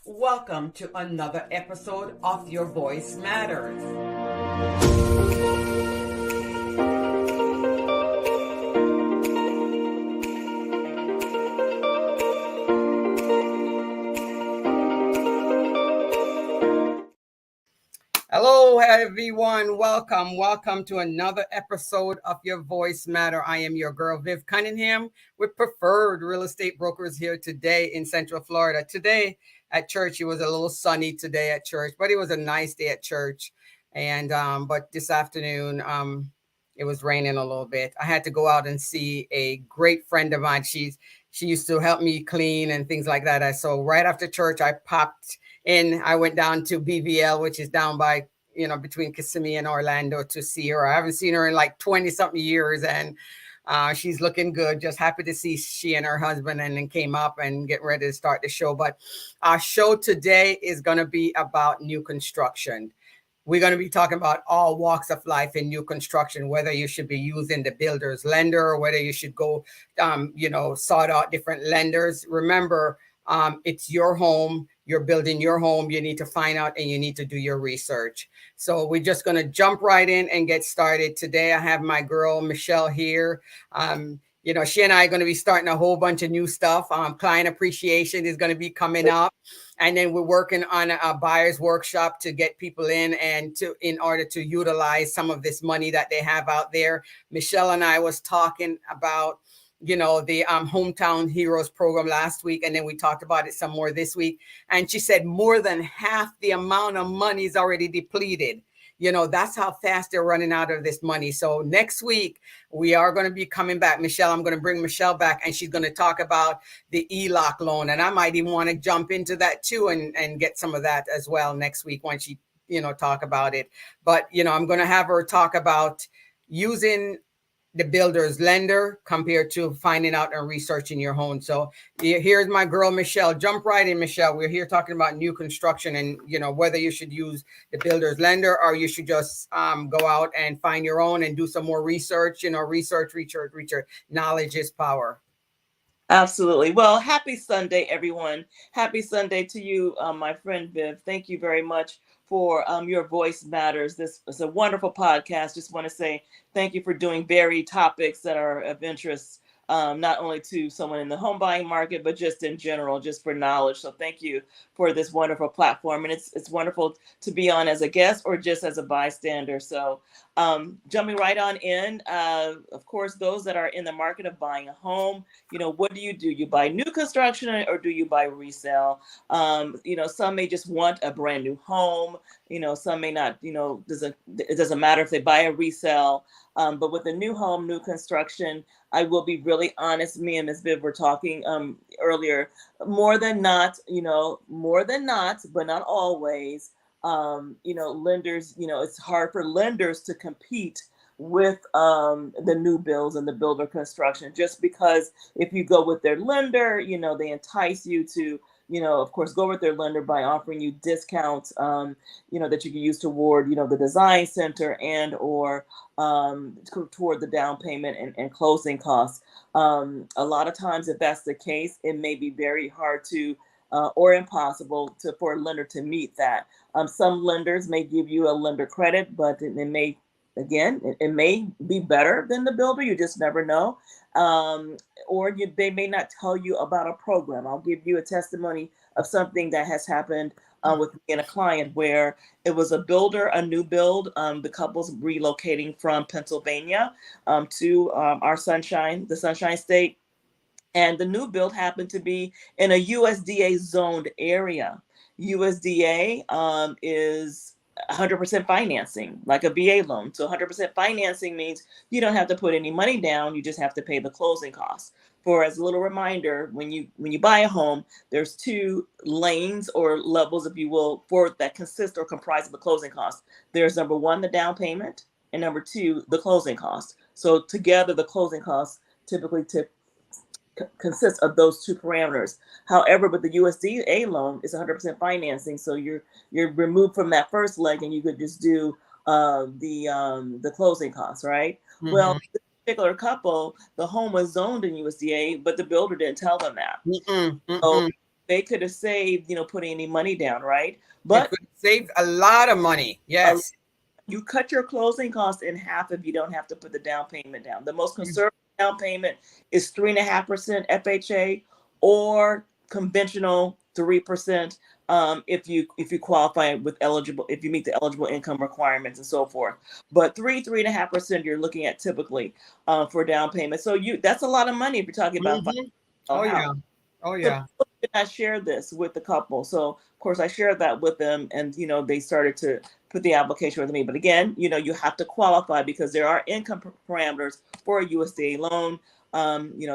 Welcome to another episode of Your Voice Matters. Hello, everyone. Welcome to another episode of Your Voice Matter. I am your girl, Viv Cunningham, with Preferred Real Estate Brokers here today in Central Florida. Today at church, it was a little sunny today at church, but it was a nice day at church. And but this afternoon, it was raining a little bit. I had to go out and see a great friend of mine. She used to help me clean and things like that. So right after church, I popped in. I went down to BVL, which is down by, between Kissimmee and Orlando, to see her. I haven't seen her in like 20 something years, and she's looking good. Just happy to see she and her husband, and then came up and getting ready to start the show. But our show today is going to be about new construction. We're going to be talking about all walks of life in new construction, whether you should be using the builder's lender or whether you should go, sort out different lenders. Remember, it's your home. You're building your home. You need to find out and you need to do your research. So we're just going to jump right in and get started. Today, I have my girl, Michelle, here. She and I are going to be starting a whole bunch of new stuff. Client appreciation is going to be coming up. And then we're working on a buyer's workshop to get people in order to utilize some of this money that they have out there. Michelle and I was talking about the Hometown Heroes program last week, and then we talked about it some more this week. And she said more than half the amount of money is already depleted. That's how fast they're running out of this money. So next week, we are going to be coming back. Michelle, I'm going to bring Michelle back, and she's going to talk about the ELOC loan. And I might even want to jump into that too and get some of that as well next week when she, talk about it. But, I'm going to have her talk about using the builder's lender compared to finding out and researching your home. So here's my girl, Michelle. Jump right in, Michelle. We're here talking about new construction and, whether you should use the builder's lender or you should just go out and find your own and do some more research, research. Knowledge is power. Absolutely. Well, happy Sunday, everyone. Happy Sunday to you, my friend Viv. Thank you very much for Your Voice Matters. This is a wonderful podcast. Just want to say thank you for doing varied topics that are of interest, not only to someone in the home buying market, but just in general, just for knowledge. So thank you for this wonderful platform. And it's wonderful to be on as a guest or just as a bystander. So jumping right on in, of course, those that are in the market of buying a home, what do? You buy new construction or do you buy resale? Some may just want a brand new home. Some may not, it doesn't matter if they buy a resale. But with a new home, new construction, I will be really honest. Me and Ms. Viv were talking earlier. More than not, but not always. Lenders, it's hard for lenders to compete with the new builds and the builder construction, just because if you go with their lender, they entice you to, of course, go with their lender by offering you discounts, that you can use toward, the design center and or toward the down payment and closing costs. A lot of times, if that's the case, it may be very hard to or impossible for a lender to meet that. Some lenders may give you a lender credit, but it may, again, it may be better than the builder. You just never know. They may not tell you about a program. I'll give you a testimony of something that has happened with me and a client where it was a builder, a new build. The couple's relocating from Pennsylvania to the Sunshine State. And the new build happened to be in a USDA zoned area. USDA is 100% financing, like a VA loan. So 100% financing means you don't have to put any money down. You just have to pay the closing costs. For as a little reminder, when you buy a home, there's two lanes or levels, if you will, that consist or comprise of the closing costs. There's number one, the down payment, and number two, the closing costs. So together, the closing costs typically consists of those two parameters. However, with the USDA loan, it's 100% financing, so you're removed from that first leg, and you could just do the closing costs, right? Mm-hmm. Well, this particular couple, the home was zoned in USDA, but the builder didn't tell them that. Mm-mm, mm-mm. So they could have saved, putting any money down, right? It But could save a lot of money. a Yes. you cut your closing costs in half if you don't have to put the down payment down. The most conservative down payment is 3.5% FHA or conventional 3%, if you qualify with eligible, if you meet the eligible income requirements and so forth. But 3.5% you're looking at typically for down payment. So that's a lot of money if you're talking about Mm-hmm. a Oh house. yeah. Oh So yeah. I shared this with the couple. So of course I shared that with them, and they started to put the application with me. But again, you have to qualify because there are income parameters for a USDA loan.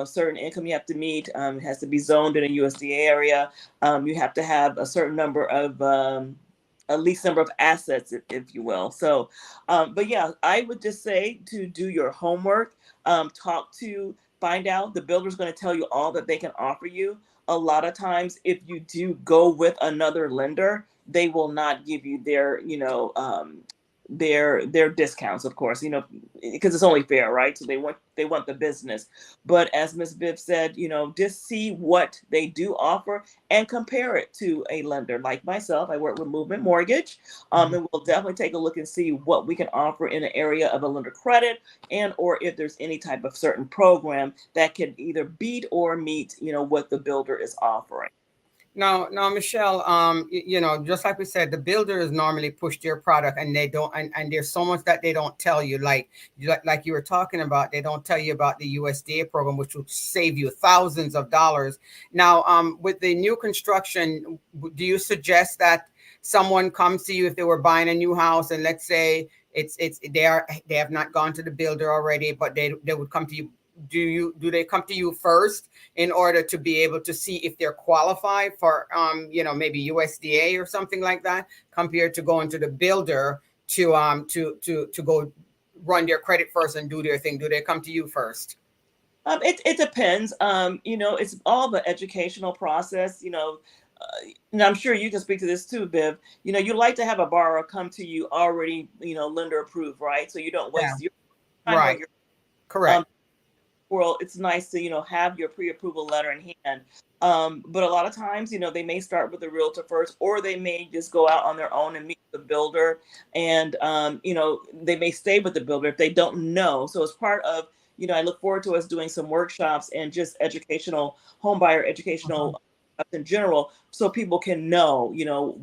Certain income you have to meet. It has to be zoned in a USDA area. You have to have a certain number of a least number of assets, if you will. So, but yeah, I would just say to do your homework, talk to find out. The builder's going to tell you all that they can offer you. A lot of times, if you do go with another lender, they will not give you their discounts, of course, because it's only fair, right? So they want the business. But as Ms. Viv said, just see what they do offer and compare it to a lender like myself. I work with Movement Mortgage, and we'll definitely take a look and see what we can offer in the area of a lender credit, and or if there's any type of certain program that can either beat or meet, what the builder is offering. Now, Michelle, just like we said, the builders normally push their product, and they don't, and there's so much that they don't tell you, like you were talking about, they don't tell you about the USDA program, which will save you thousands of dollars. Now, with the new construction, do you suggest that someone comes to you if they were buying a new house, and let's say they have not gone to the builder already, but they would come to you? Do they come to you first in order to be able to see if they're qualified for maybe USDA or something like that, compared to going to the builder to go run their credit first and do their thing? Do they come to you first? It depends. It's all the educational process. And I'm sure you can speak to this too, Viv. You like to have a borrower come to you already, lender approved, right? So you don't Yeah. waste your time or Right. your Correct. world. It's nice to have your pre-approval letter in hand. But a lot of times, they may start with the realtor first, or they may just go out on their own and meet the builder, and they may stay with the builder if they don't know. So as part of, I look forward to us doing some workshops and just educational homebuyer Mhm. educational in general, so people can know,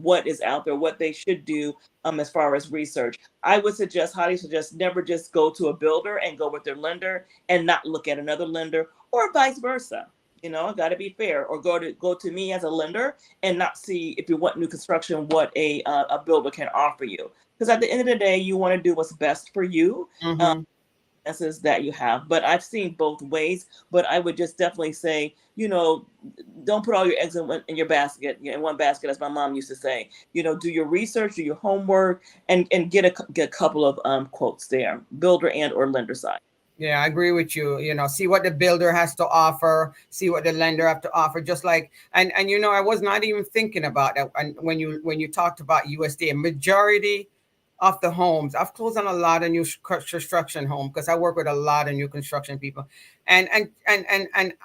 what is out there, what they should do as far as research. I would suggest, highly suggest, never just go to a builder and go with their lender and not look at another lender, or vice versa. Got to be fair. Or go to me as a lender and not see, if you want new construction, what a builder can offer you. Because at the end of the day, you want to do what's best for you. Mhm. That you have. But I've seen both ways. But I would just definitely say, don't put all your eggs in your basket, in one basket, as my mom used to say. Do your research, do your homework, and get a couple of quotes there, builder and or lender side. Yeah, I agree with you. See what the builder has to offer, see what the lender have to offer. Just like, and I was not even thinking about that. And when you talked about USDA, majority of the homes, I've closed on a lot of new construction home because I work with a lot of new construction people. And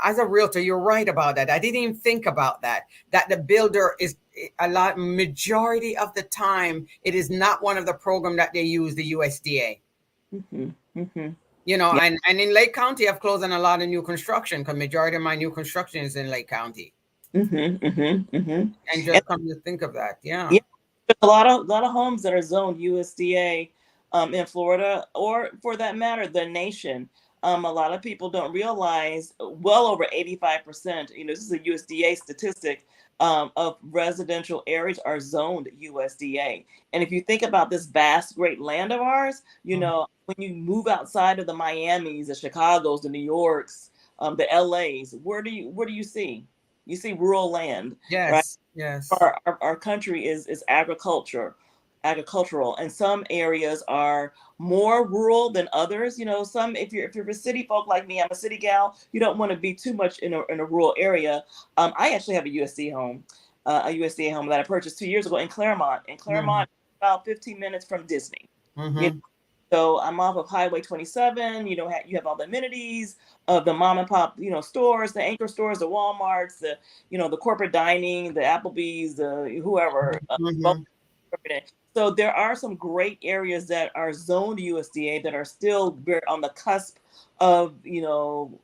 as a realtor, you're right about that. I didn't even think about that. That the builder is a lot, majority of the time, it is not one of the program that they use, the USDA. Mm-hmm. Mm-hmm. Yeah. And in Lake County, I've closed on a lot of new construction because majority of my new construction is in Lake County. Mm-hmm. Mm-hmm. Mm-hmm. And And just come to think of that, yeah. yeah, there's a lot of homes that are zoned USDA in Florida, or for that matter, the nation. A lot of people don't realize well over 85%, this is a USDA statistic, of residential areas are zoned USDA. And if you think about this vast, great land of ours, Mhm. when you move outside of the Miamis, the Chicagos, the New Yorks, the LAs, where do you see? You see rural land, right? Yes, yes. Our country is agricultural, and some areas are more rural than others. Some, if you're a city folk like me, I'm a city gal, you don't want to be too much in a rural area. I actually have a USDA home that I purchased 2 years ago in Claremont. Hmm. About 15 minutes from Disney. Hmm. So I'm off of Highway 27. You have all the amenities of the mom and pop, stores, the anchor stores, the Walmarts, the corporate dining, the Applebee's, the whoever. Mm-hmm. So there are some great areas that are zoned USDA that are still very on the cusp of,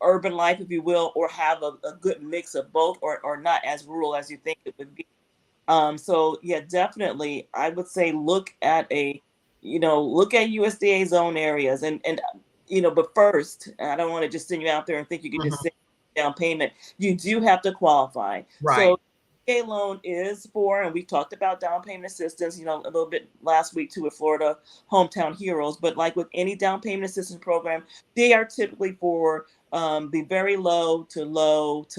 urban life, if you will, or have a good mix of both, or not as rural as you think it would be. So yeah, definitely, I would say look at USDA zone areas, and but first, I don't want to just send you out there and think you can just Mm-hmm. send down payment. You do have to qualify. Right. So a loan is for, and we talked about down payment assistance, a little bit last week too with Florida Hometown Heroes. But like with any down payment assistance program, they are typically for the very low to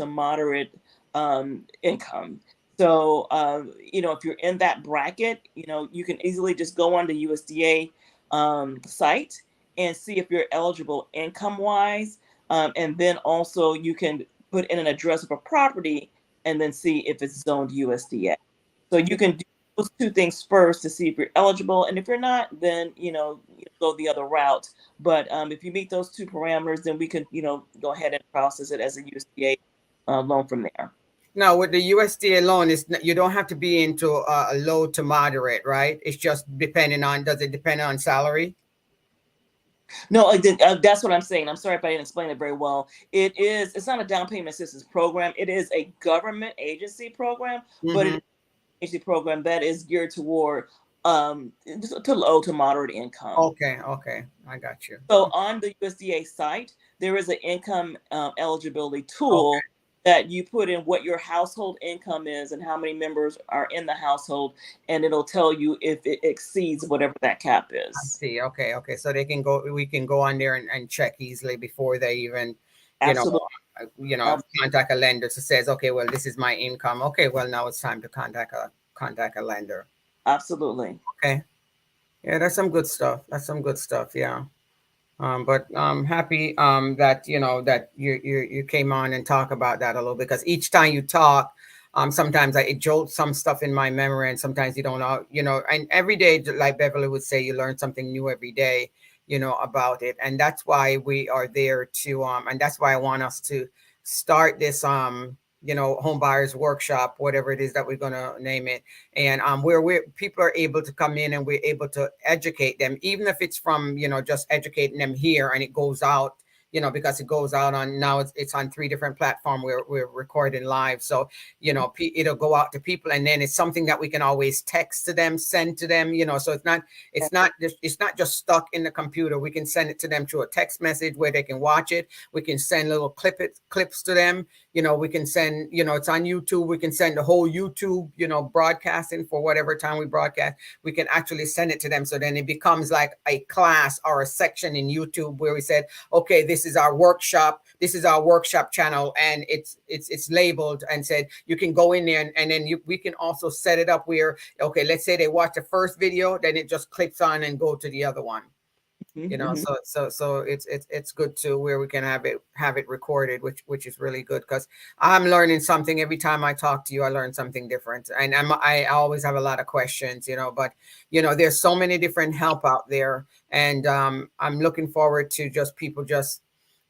moderate income. So, if you're in that bracket, you can easily just go on the USDA site and see if you're eligible income wise. And then also you can put in an address of a property and then see if it's zoned USDA. So you can do those two things first to see if you're eligible. And if you're not, then, you go the other route. But if you meet those two parameters, then we can, go ahead and process it as a USDA loan from there. Now, with the USDA loan, you don't have to be into a low to moderate, right? It's just depending on, does it depend on salary? No, that's what I'm saying. I'm sorry if I didn't explain it very well. It's not a down payment assistance program. It is a government agency program, but it Mm-hmm. is an agency program that is geared toward to low to moderate income. Okay, okay, I got you. So on the USDA site, there is an income eligibility Okay, tool that you put in what your household income is and how many members are in the household, and it'll tell you if it exceeds whatever that cap I is. see. Okay, okay. So we can go on there and check easily before they even, you know, Absolutely. contact a lender to says, okay, well, this is my income. Okay, well, now it's time to contact a lender. Absolutely. Okay, yeah, that's some good stuff. That's some good stuff. Yeah. But I'm happy that that you came on and talk about that a little bit, because each time you talk, sometimes it jolts some stuff in my memory, and sometimes you don't know, and every day, like Beverly would say, you learn something new every day, about it, and that's why we are there to and that's why I want us to start this home buyers workshop, whatever it is that we're gonna name it, and where people are able to come in and we're able to educate them, even if it's from just educating them here, and it goes out, because it goes out on, now it's on 3 different platforms, we're recording live, so it'll go out to people, and then it's something that we can always text to them, send to them, so it's not just stuck in the computer. We can send it to them through a text message where they can watch it. We can send little clips to them. We can send, it's on YouTube. We can send the whole YouTube, broadcasting for whatever time we broadcast. We can actually send it to them. So then it becomes like a class or a section in YouTube where we said, okay, this is our workshop. This is our workshop channel. And it's labeled and said, you can go in there, and then we can also set it up where, okay, let's say they watch the first video, then it just clicks on and go to the other one. Mm-hmm. So it's good too, where we can have it recorded, which is really good, because I'm learning something every time I talk to you. I learn something different, and I always have a lot of questions, but there's so many different help out there, and I'm looking forward to just people just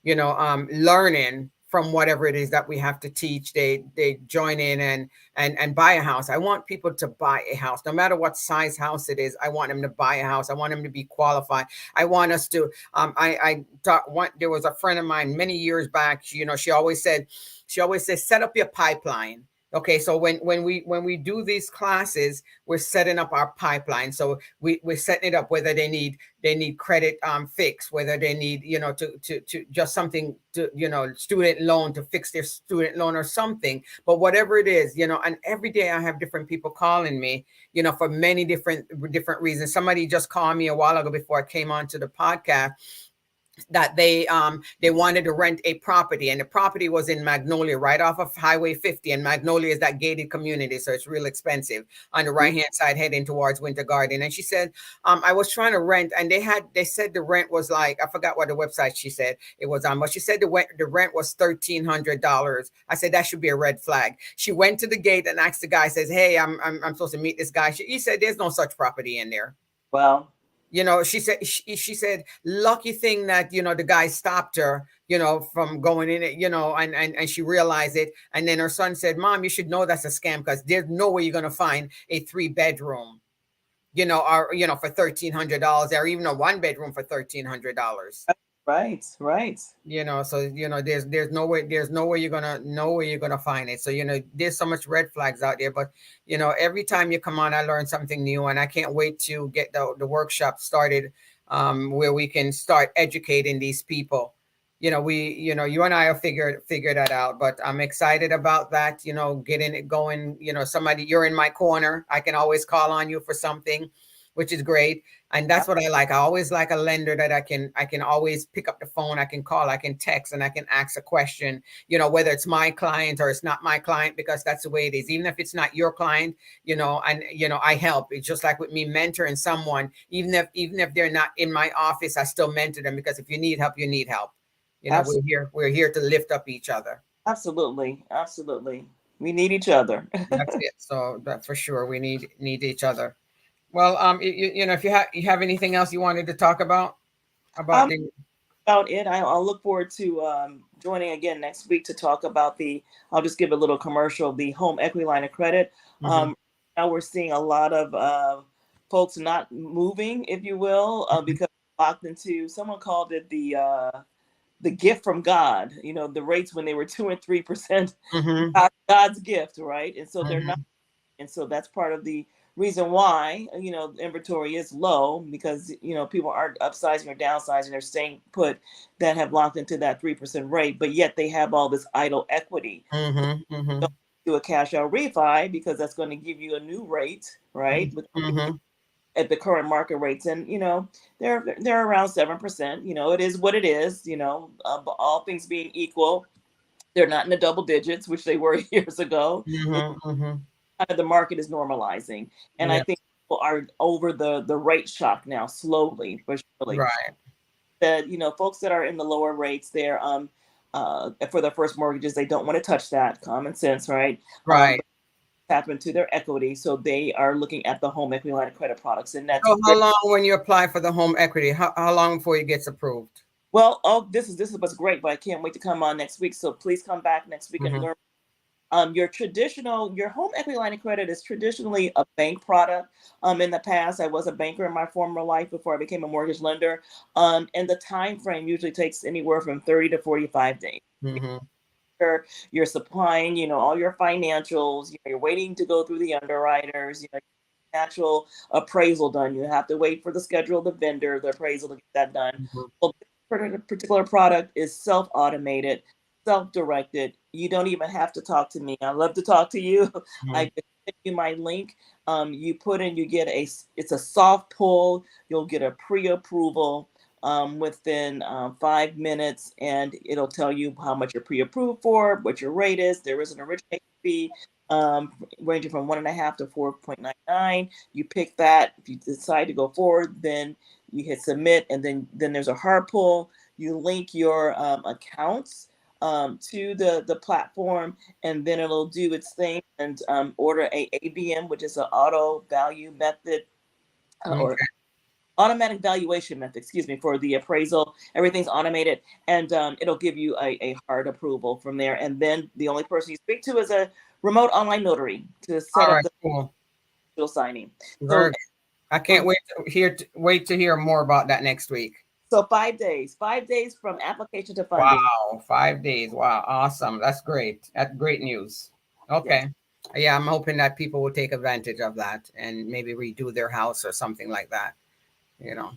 learning from whatever it is that we have to teach. They join in and buy a house. I want people to buy a house, no matter what size house it is. I want them to buy a house. I want them to be qualified. I want us to. I thought there was a friend of mine many years back. She always said, set up your pipeline. Okay, so when we do these classes, we're setting up our pipeline. So we're setting it up, whether they need credit fix, whether they need to just something to student loan, to fix their student loan or something. But whatever it is, and every day I have different people calling me, for many different reasons. Somebody just called me a while ago before I came onto the podcast, that they wanted to rent a property, and the property was in Magnolia, right off of Highway 50, and Magnolia is that gated community, so it's real expensive, on the right hand side heading towards Winter Garden. And she said, I was trying to rent, and they said the rent was like, I forgot what the website she said it was on, but she said the rent was $1,300. I said that should be a red flag. She went to the gate and asked the guy, says, hey, I'm supposed to meet this guy. He said there's no such property in there. Well. she said, lucky thing that, the guy stopped her, from going in it, and she realized it. And then her son said, Mom, you should know that's a scam, because there's no way you're going to find a 3 bedroom, or, for $1,300, or even a 1 bedroom for $1,300. Right, right. So there's no way you're gonna find it. So there's so much red flags out there. But every time you come on, I learn something new, and I can't wait to get the workshop started, where we can start educating these people. You and I will figure that out. But I'm excited about that, getting it going. Somebody, you're in my corner, I can always call on you for something, which is great. And that's what I like. I always like a lender that I can always pick up the phone, I can call, I can text, and I can ask a question, whether it's my client or it's not my client, because that's the way it is. Even if it's not your client, and I help. It's just like with me mentoring someone, even if they're not in my office, I still mentor them, because if you need help, you need help. Absolutely. We're here to lift up each other. Absolutely. Absolutely. We need each other. That's it. So that for sure, we need each other. Well, if you have anything else you wanted to talk about Um, the. about it. I'll look forward to joining again next week to talk about I'll just give a little commercial, the home equity line of credit. Mhm, Now we're seeing a lot of folks not moving, if you will, mhm, because locked into, someone called it the gift from God, the rates when they were 2 and 3%, mhm, God's gift, right? And so they're not. mhm, And so that's part of the reason why the inventory is low, because people aren't upsizing or downsizing, they're staying put, that have locked into that 3% rate, but yet they have all this idle equity. mhm, Don't mhm, do a cash out refi, because that's going to give you a new rate, right, mhm. at the current market rates. And they're around 7%. It is what it is. But all things being equal, they're not in the double digits, which they were years ago. Mhm, mhm. Kind of the market is normalizing, and I Yeah, think people are over the rate shock now, slowly but surely. right, That folks that are in the lower rates, they're for their first mortgages, they don't want to touch that, common sense, right? right. But tap into their equity, so they are looking at the home equity line of credit products, and that's So how very long when you apply for the home equity? How long before it gets approved? well. Oh, this is what's great, but I can't wait to come on next week. So please come back next week and Mhm, learn. Your home equity line of credit is traditionally a bank product. In the past, I was a banker in my former life before I became a mortgage lender. And the time frame usually takes anywhere from 30 to 45 days. mhm, You're supplying, all your financials. You're waiting to go through the underwriters. Actual appraisal done. You have to wait for the schedule of the vendor, the appraisal to get that done. mhm, Well, this particular product is self-automated, self-directed. You don't even have to talk to me. I love to talk to you. I mhm. can send you my link. You put in, you get it's a soft pull. You'll get a pre-approval within 5 minutes, and it'll tell you how much you're pre-approved for, what your rate is. There is an origination fee ranging from 1.5 to 4.99. You pick that. If you decide to go forward, then you hit submit, and then there's a hard pull. You link your accounts to the platform, and then it'll do its thing and order a AVM, which is an auto value method, or Okay. automatic valuation method, excuse me, for the appraisal. Everything's automated, and it'll give you a hard approval from there. And then the only person you speak to is a remote online notary to set All up right. the Cool. digital signing. So Very good. I for can't wait to hear more about that next week. 5 days from application to funding. Wow, 5 days. Wow, awesome. That's great. That's great news. Yes. Okay. Yeah, I'm hoping that people will take advantage of that and maybe redo their house or something like that, you know.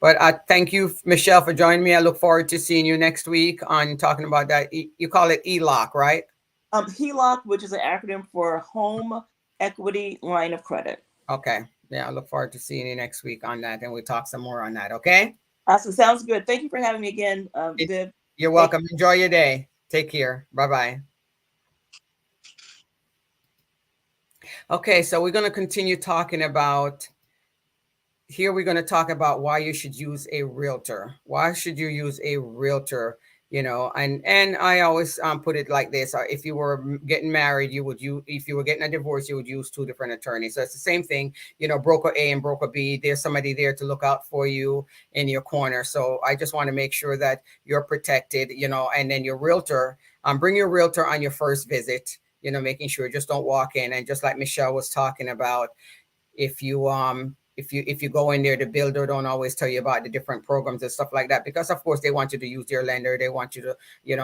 But thank you, Michelle, for joining me. I look forward to seeing you next week on talking about that. You call it ELOC, right? HELOC, which is an acronym for Home Equity Line of Credit. Okay. Yeah, I look forward to seeing you next week on that, and we'll talk some more on that. Okay. Awesome. Sounds good. Thank you for having me again, Viv. You're Thank welcome. Enjoy your day. Take care. Bye bye. Okay, so we're going to continue talking about. Here we're going to talk about why you should use a realtor. Why should you use a realtor? And I always put it like this: if you were getting married, if you were getting a divorce, you would use two different attorneys. So it's the same thing, broker A and broker B. There's somebody there to look out for you in your corner. So I just want to make sure that you're protected, and then your realtor, bring your realtor on your first visit. Making sure, just don't walk in, and just like Michelle was talking about, if you go in there, the builder don't always tell you about the different programs and stuff like that, because of course they want you to use their lender, they want you to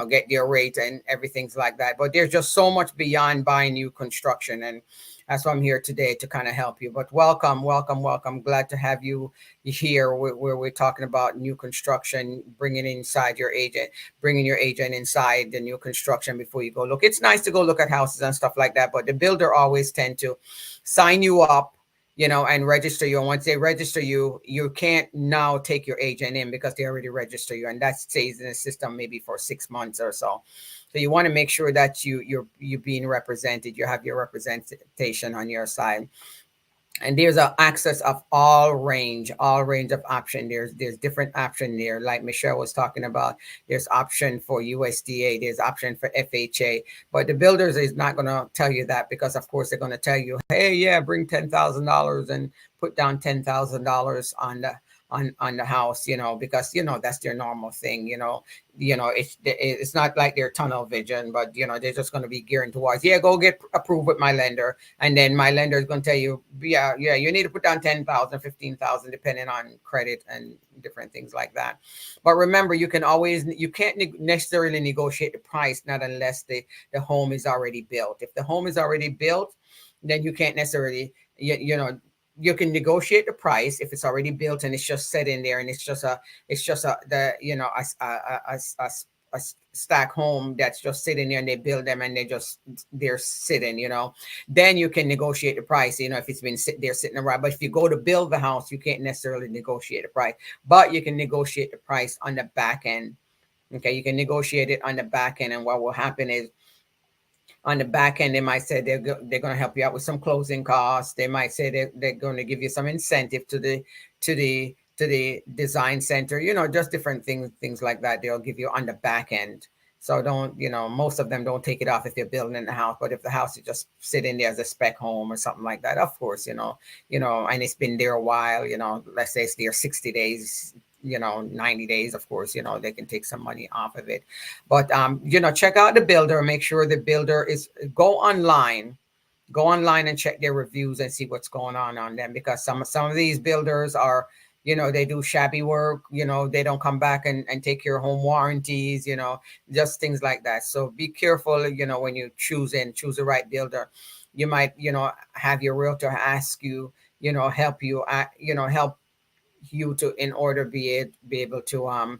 get their rate and everything's like that. But there's just so much beyond buying new construction, and that's why I'm here today, to kind of help you. But welcome, welcome, welcome. Glad to have you here, where we're talking about new construction, bringing your agent inside the new construction before you go look. It's nice to go look at houses and stuff like that, but the builder always tend to sign you up, and register you. And once they register you, you can't now take your agent in, because they already register you, and that stays in the system maybe for 6 months or so. So you want to make sure that you're being represented. You have your representation on your side. And there's a access of all range of option. There's different option there, like Michelle was talking about. There's option for USDA, there's option for FHA, but the builders is not going to tell you that, because of course they're going to tell you, hey, yeah, bring $10,000 and put down $10,000 on the house, because that's their normal thing. It's not like they're tunnel vision, but they're just going to be gearing towards, yeah, go get approved with my lender, and then my lender is going to tell you, yeah, you need to put down 10,000, 15,000, depending on credit and different things like that. But remember, you can't necessarily negotiate the price, not unless the home is already built. If the home is already built, then you can't necessarily, you can negotiate the price if it's already built and it's just sitting there, and it's just a the a stack home that's just sitting there, and they build them and they're sitting, then you can negotiate the price, if it's been there sitting around. But if you go to build the house, you can't necessarily negotiate the price, but you can negotiate the price on the back end. Okay, you can negotiate it on the back end, and what will happen is, on the back end, they might say they're going to help you out with some closing costs. They might say they're going to give you some incentive to the design center, just different things like that. They'll give you on the back end. So don't, most of them don't take it off if you're building in the house. But if the house is just sitting there as a spec home or something like that, of course, and it's been there a while, let's say it's there 60 days, 90 days, of course, they can take some money off of it. But check out the builder, make sure the builder is, go online and check their reviews and see what's going on them, because some of these builders are, they do shabby work, they don't come back and take your home warranties, just things like that. So be careful, when you choose the right builder. You might, have your realtor ask you, help you, help you to, in order be able to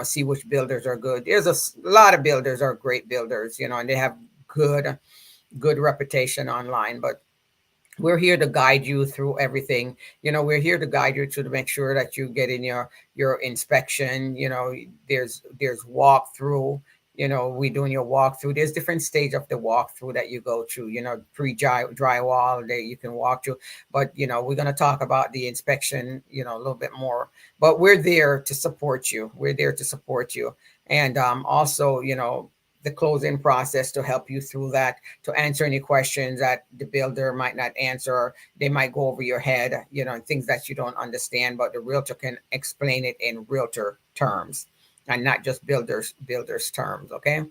see which builders are good. There's a lot of builders are great builders, and they have good reputation online. But we're here to guide you through everything. We're here to guide you to make sure that you get in your inspection. There's walkthrough. We doing your walkthrough. There's different stage of the walkthrough that you go through. Drywall that you can walk through. But we're gonna talk about the inspection, a little bit more. But we're there to support you. We're there to support you, and also, the closing process, to help you through that, to answer any questions that the builder might not answer, or they might go over your head, things that you don't understand, but the realtor can explain it in realtor terms and not just builders terms. Okay.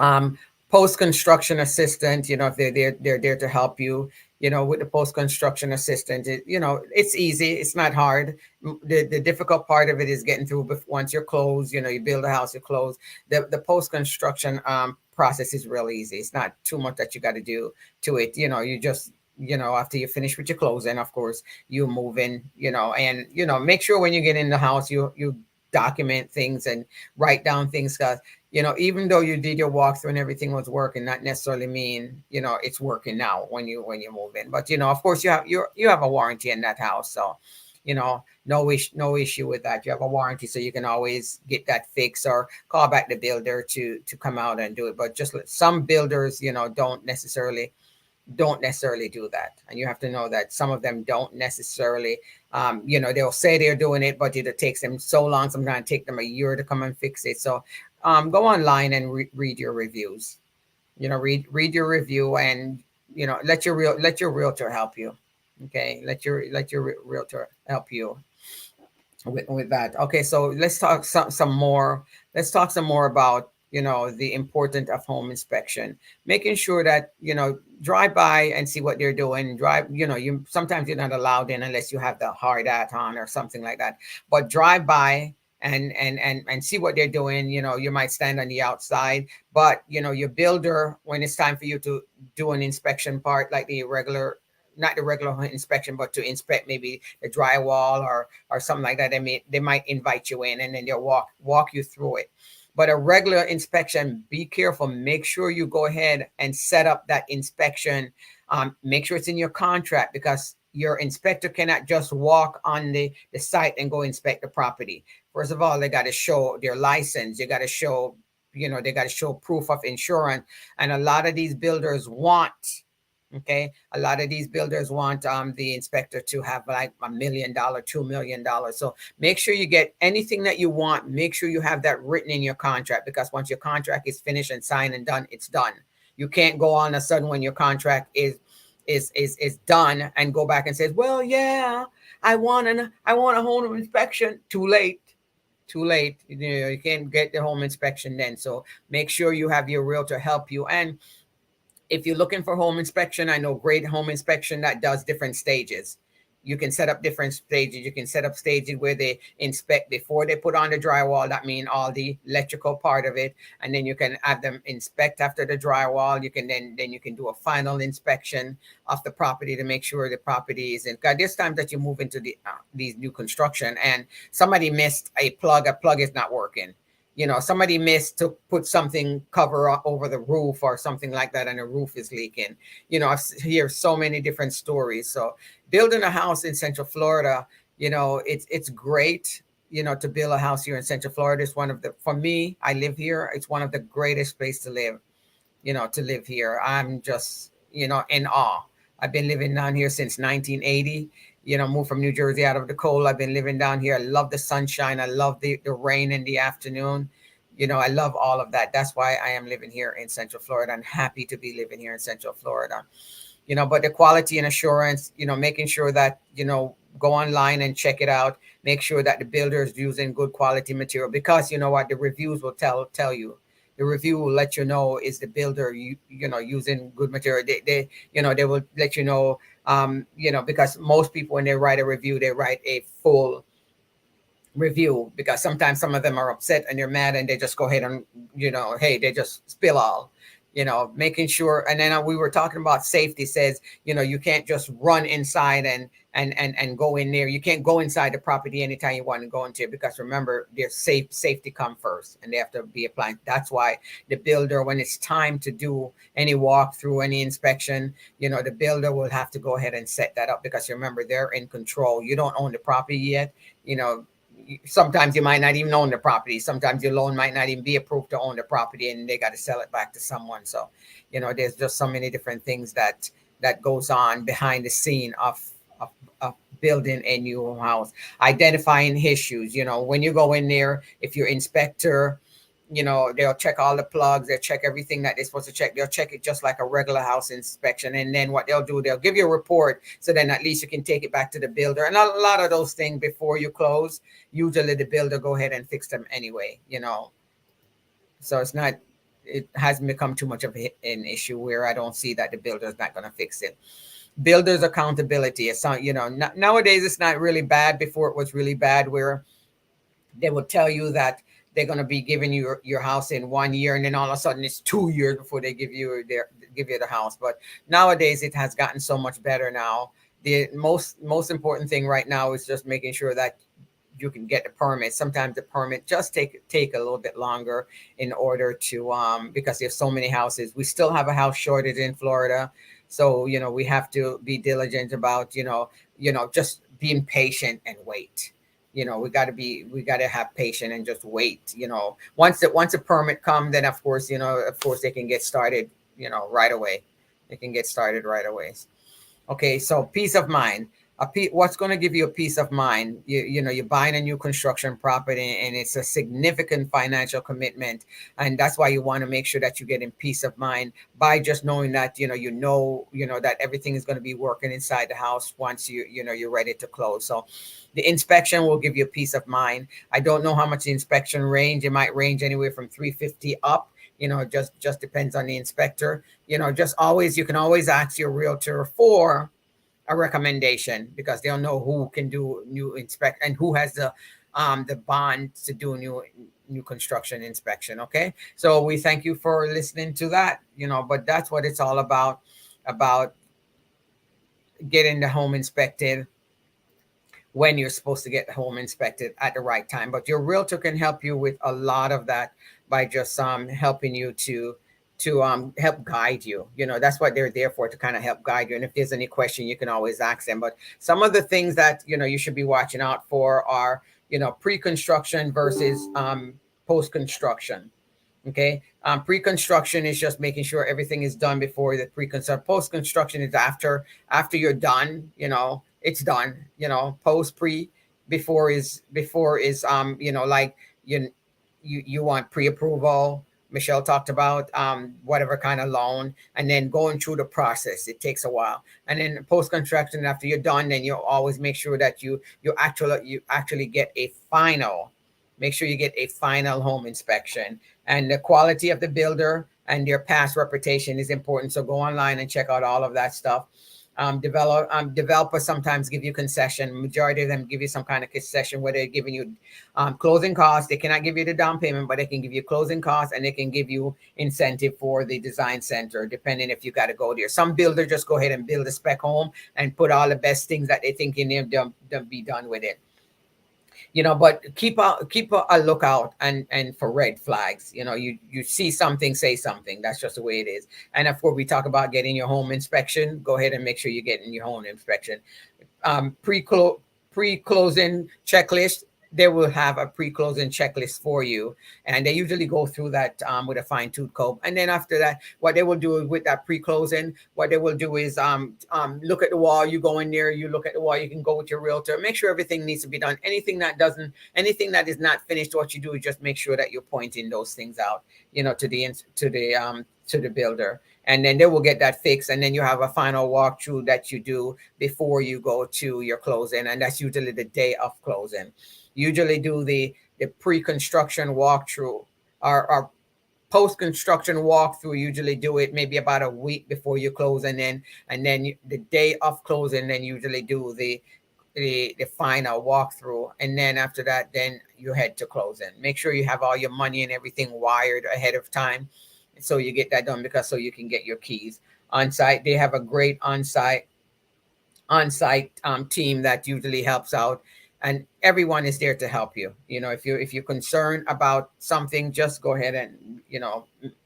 um Post construction assistant, if they're there to help you, with the post construction assistant. It's easy, it's not hard. The difficult part of it is getting through once you're closed. You build a house, you close. The post construction process is real easy. It's not too much that you got to do to it. You just, after you finish with your closing, of course, you move in, and make sure when you get in the house, you document things and write down things, because even though you did your walkthrough and everything was working, not necessarily mean it's working now when you move in. But of course, you have a warranty in that house, so no issue with that. You have a warranty, so you can always get that fixed or call back the builder to come out and do it. But just some builders, don't necessarily do that, and you have to know that some of them don't necessarily. They'll say they're doing it, but it takes them so long. Sometimes it take them a year to come and fix it. So go online and read your reviews. Read your review, and let your realtor help you. Okay, let your realtor help you with that. Okay, so let's talk some more. Let's talk some more about the importance of home inspection, making sure that drive by and see what they're doing. Drive, you sometimes you're not allowed in unless you have the hard hat on or something like that. But drive by and see what they're doing. You might stand on the outside, but your builder, when it's time for you to do an inspection part, like the regular, not the regular inspection, but to inspect maybe the drywall or something like that. They might invite you in, and then they'll walk you through it. But a regular inspection, be careful. Make sure you go ahead and set up that inspection. Make sure it's in your contract, because your inspector cannot just walk on the site and go inspect the property. First of all, they got to show their license. They got to show, they got to show proof of insurance. And a lot of these builders want, okay, a lot of these builders want the inspector to have like $1 million, $2 million. So make sure you get anything that you want. Make sure you have that written in your contract, because once your contract is finished and signed and done, it's done. You can't go on a sudden when your contract is done and go back and says, well, yeah, I want a home inspection. Too late. Too late. You can't get the home inspection then. So make sure you have your realtor help you. And if you're looking for home inspection, I know great home inspection that does different stages. You can set up different stages. You can set up stages where they inspect before they put on the drywall. That means all the electrical part of it, and then you can have them inspect after the drywall. You can then you can do a final inspection of the property to make sure the property is in. God, there's times that you move into these new construction and somebody missed a plug. A plug is not working. Somebody missed to put something cover over the roof or something like that, and the roof is leaking. I hear so many different stories. So building a house in Central Florida, it's great, to build a house here in Central Florida. It's one of the, for me, I live here. It's one of the greatest place to live here. I'm just, in awe. I've been living down here since 1980. Moved from New Jersey out of the cold. I've been living down here. I love the sunshine. I love the rain in the afternoon. I love all of that. That's why I am living here in Central Florida. I'm happy to be living here in Central Florida. But the quality and assurance, making sure that, go online and check it out. Make sure that the builder is using good quality material, because you know what, the reviews will tell you. The review will let you know, is the builder using good material. They will let you know, because most people, when they write a review, they write a full review, because sometimes some of them are upset and they're mad and they just go ahead and hey, they just spill all, making sure. And then we were talking about safety. Says you can't just run inside and go in there. You can't go inside the property anytime you want to go into it, because remember, their safety come first, and they have to be applied. That's why the builder, when it's time to do any walkthrough, any inspection, the builder will have to go ahead and set that up, because remember, they're in control. You don't own the property yet. Sometimes you might not even own the property. Sometimes your loan might not even be approved to own the property, and they got to sell it back to someone. So, there's just so many different things that goes on behind the scene of building a new house. Identifying issues. When you go in there, if your inspector, they'll check all the plugs, they'll check everything that they're supposed to check. They'll check it just like a regular house inspection. And then what they'll do, they'll give you a report, so then at least you can take it back to the builder. And a lot of those things, before you close, usually the builder go ahead and fix them anyway. So it hasn't become too much of an issue where I don't see that the builder is not going to fix it. Builders accountability is nowadays it's not really bad. Before it was really bad, where they will tell you that they're going to be giving you your house in 1 year, and then all of a sudden it's 2 years before they give you the house. But nowadays it has gotten so much better now. The most important thing right now is just making sure that you can get the permit. Sometimes the permit just take a little bit longer in order to because there's so many houses. We still have a house shortage in Florida. So, we have to be diligent about, just being patient and wait. We got to have patience and just wait. Once a permit come, then of course they can get started, right away. They can get started right away. Okay, so peace of mind. what's going to give you a peace of mind. You're buying a new construction property, and it's a significant financial commitment, and that's why you want to make sure that you're getting peace of mind by just knowing that that everything is going to be working inside the house once you're ready to close. So the inspection will give you peace of mind. I don't know how much the inspection range. It might range anywhere from 350 up. Just depends on the inspector. Just always, you can always ask your realtor for a recommendation, because they'll know who can do new inspect and who has the bond to do new construction inspection. Okay, so we thank you for listening to that. But that's what it's all about getting the home inspected when you're supposed to get the home inspected at the right time. But your realtor can help you with a lot of that by just helping you to help guide you. That's what they're there for, to kind of help guide you. And if there's any question, you can always ask them. But some of the things that you should be watching out for are pre-construction versus post-construction. Okay. Pre-construction is just making sure everything is done before the pre-construction. Post-construction is after you're done. It's done. Post-pre, before is like you want pre-approval. Michelle talked about whatever kind of loan, and then going through the process. It takes a while, and then post construction, after you're done, then you always make sure that you actually get a final. Make sure you get a final home inspection, and the quality of the builder and their past reputation is important. So go online and check out all of that stuff. Developers sometimes give you concession. Majority of them give you some kind of concession where they're giving you closing costs. They cannot give you the down payment, but they can give you closing costs, and they can give you incentive for the design center, depending if you got to go there. Some builders just go ahead and build a spec home and put all the best things that they think in there, don't be done with it. But keep a lookout and for red flags. You see something, say something. That's just the way it is. And of course, we talk about getting your home inspection. Go ahead and make sure you're getting your home inspection. Pre-closing checklist. They will have a pre-closing checklist for you, and they usually go through that with a fine-tooth comb. And then after that, what they will do with that pre-closing, what they will do is look at the wall. You go in there, you look at the wall. You can go with your realtor, make sure everything needs to be done. Anything that is not finished, what you do is just make sure that you're pointing those things out, to the builder, and then they will get that fixed. And then you have a final walkthrough that you do before you go to your closing, and that's usually the day of closing. Usually do the pre-construction walkthrough, or post-construction walkthrough. Usually do it maybe about a week before you close, and then the day of closing, then usually do the final walkthrough. And then after that, then you head to closing. Make sure you have all your money and everything wired ahead of time, so you get that done, because so you can get your keys. Onsite, they have a great onsite team that usually helps out, and everyone is there to help you. If you're concerned about something, just go ahead and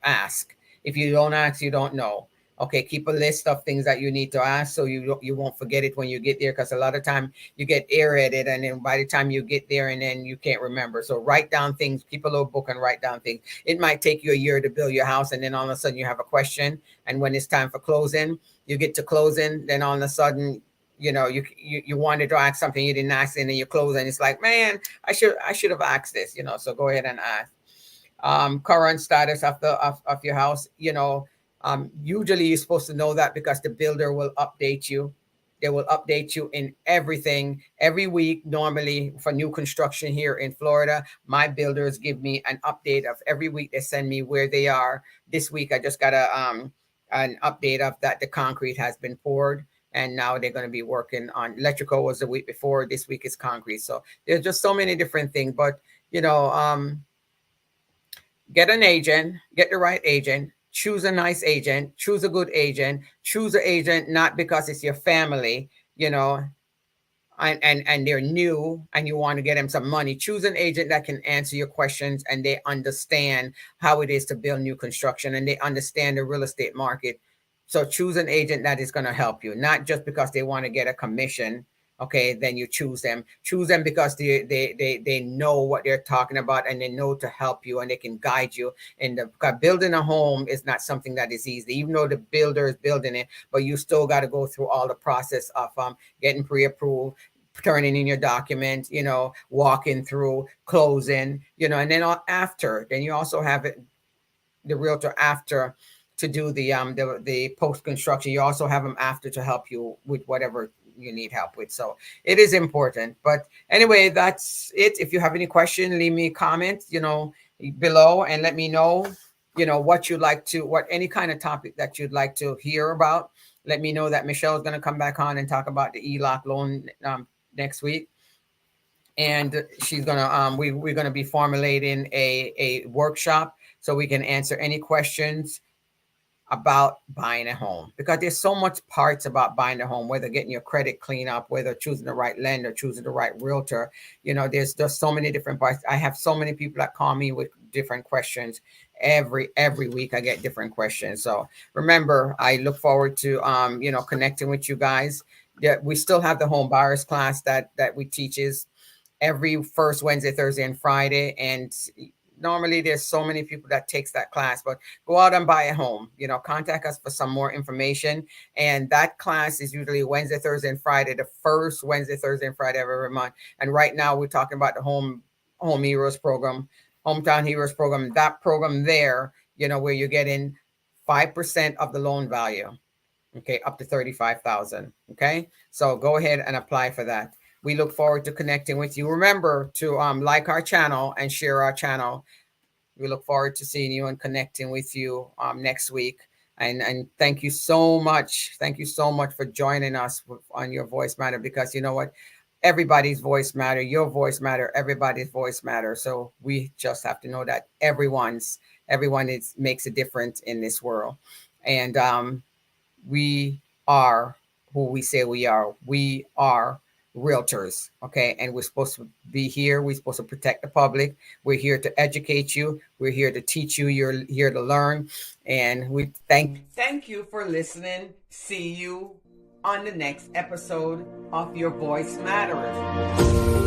ask. If you don't ask, you don't know. Okay, keep a list of things that you need to ask, so you won't forget it when you get there, because a lot of time you get airheaded, and then by the time you get there, and then you can't remember. So write down things. Keep a little book and write down things. It might take you a year to build your house, and then all of a sudden you have a question, and when it's time for closing, you get to closing, then all of a sudden you wanted to ask something, you didn't ask, and then you close, and it's like, man, I should have asked this. So go ahead and ask. Current status of your house. Usually you're supposed to know that, because the builder will update you. They will update you in everything every week. Normally for new construction here in Florida, my builders give me an update of every week. They send me where they are. This week I just got an update of that the concrete has been poured, and now they're going to be working on electrical. Was the week before. This week is concrete. So there's just so many different things. But get an agent, get the right agent, choose a nice agent, choose a good agent, choose an agent not because it's your family, and they're new and you want to get them some money. Choose an agent that can answer your questions, and they understand how it is to build new construction, and they understand the real estate market. So choose an agent that is going to help you, not just because they want to get a commission. okay, then you choose them. Choose them because they know what they're talking about, and they know to help you, and they can guide you. And building a home is not something that is easy, even though the builder is building it, but you still got to go through all the process of getting pre-approved, turning in your document, walking through, closing, and then after, then you also have it, the realtor after, to do the post construction. You also have them after to help you with whatever you need help with. So it is important. But anyway, that's it. If you have any question, leave me a comment, below, and let me know, what you'd like to, what any kind of topic that you'd like to hear about. Let me know that Michelle is going to come back on and talk about the ELOC loan next week. And she's gonna we're gonna be formulating a workshop so we can answer any questions about buying a home, because there's so much parts about buying a home, whether getting your credit clean up, whether choosing the right lender, choosing the right realtor. There's just so many different parts. I have so many people that call me with different questions. Every week I get different questions. So remember, I look forward to connecting with you guys. Yeah, we still have the home buyers class that we teaches every first Wednesday, Thursday, and Friday. And normally there's so many people that takes that class, but go out and buy a home. Contact us for some more information. And that class is usually Wednesday, Thursday, and Friday, the first Wednesday, Thursday, and Friday of every month. And right now we're talking about the home heroes program, hometown heroes program. That program there, where you're getting 5% of the loan value. Okay, up to 35,000. Okay, so go ahead and apply for that. We look forward to connecting with you. Remember to like our channel and share our channel. We look forward to seeing you and connecting with you next week. And thank you so much. Thank you so much for joining us on Your Voice Matter, because you know what? Everybody's voice matter. Your voice matter. Everybody's voice matter. So we just have to know that everyone makes a difference in this world. And we are who we say we are. We are realtors, okay? And we're supposed to be here. We're supposed to protect the public. We're here to educate you. We're here to teach you. You're here to learn. And we thank you for listening. See you on the next episode of Your Voice Matters.